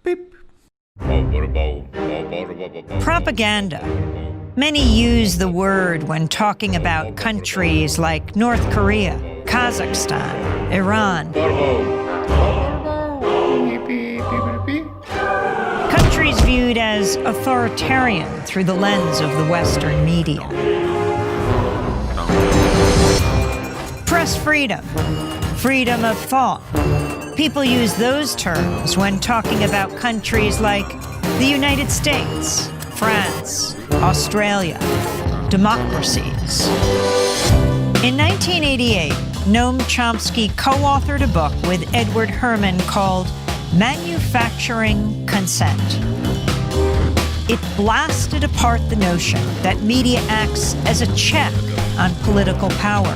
Beep. Propaganda. Many use the word when talking about countries like North Korea, Kazakhstan, Iran. Countries viewed as authoritarian through the lens of the Western media. Press freedom, freedom of thought. People use those terms when talking about countries like the United States, France, Australia, democracies. In 1988, Noam Chomsky co-authored a book with Edward Herman called Manufacturing Consent. It blasted apart the notion that media acts as a check on political power,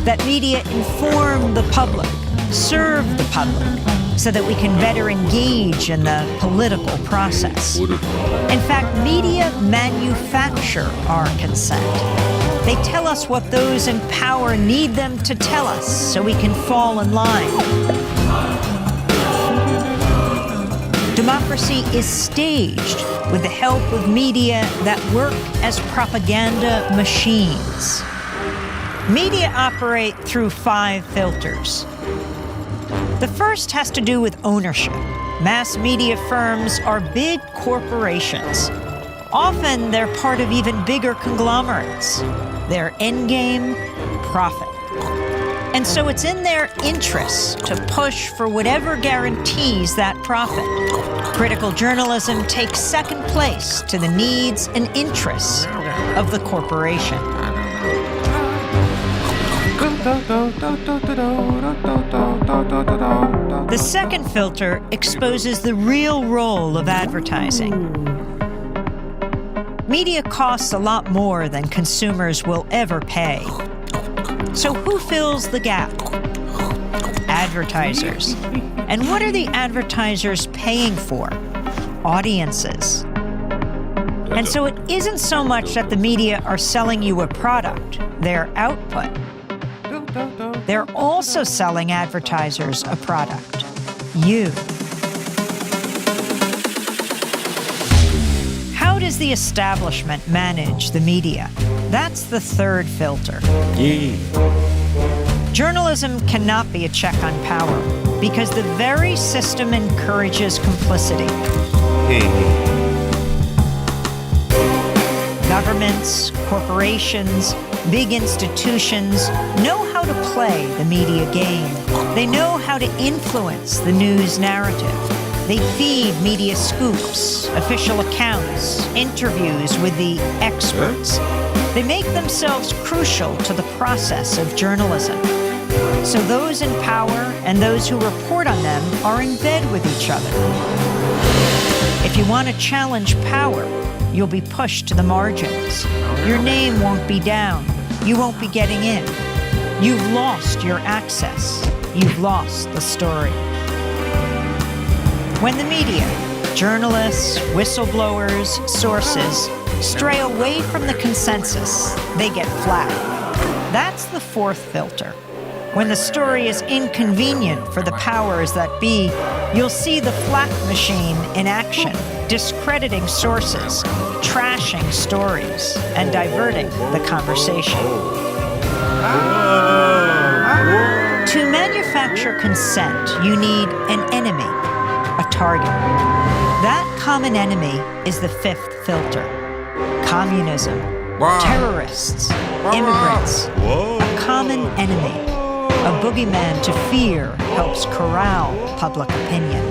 that media inform the public, serve the public, so that we can better engage in the political process. In fact, media manufacture our consent. They tell us what those in power need them to tell us so we can fall in line. Democracy is staged with the help of media that work as propaganda machines. Media operate through 5 filters. The first has to do with ownership. Mass media firms are big corporations. Often they're part of even bigger conglomerates. Their end game, profit. And so it's in their interests to push for whatever guarantees that profit. Critical journalism takes second place to the needs and interests of the corporation. The second filter exposes the real role of advertising. Media costs a lot more than consumers will ever pay. So who fills the gap? Advertisers. And what are the advertisers paying for? Audiences. And so it isn't so much that the media are selling you a product, their output. They're also selling advertisers a product, you. How does the establishment manage the media? That's the third filter. Journalism cannot be a check on power because the very system encourages complicity. Governments, corporations, big institutions know how to play the media game. They know how to influence the news narrative. They feed media scoops, official accounts, interviews with the experts. They make themselves crucial to the process of journalism. So those in power and those who report on them are in bed with each other. If you want to challenge power, you'll be pushed to the margins. Your name won't be down. You won't be getting in. You've lost your access. You've lost the story. When the media, journalists, whistleblowers, sources, stray away from the consensus, they get flagged. That's the fourth filter. When the story is inconvenient for the powers that be, you'll see the flak machine in action, discrediting sources, trashing stories, and diverting the conversation. To manufacture consent, you need an enemy, a target. That common enemy is the fifth filter. Communism, terrorists, immigrants, a common enemy. A boogeyman to fear helps corral public opinion.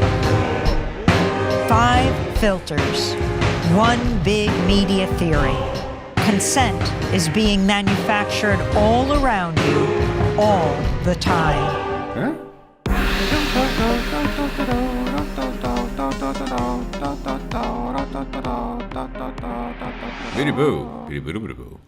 5 filters, one big media theory. Consent is being manufactured all around you, all the time. Biddy boo, biddy boo, biddy boo.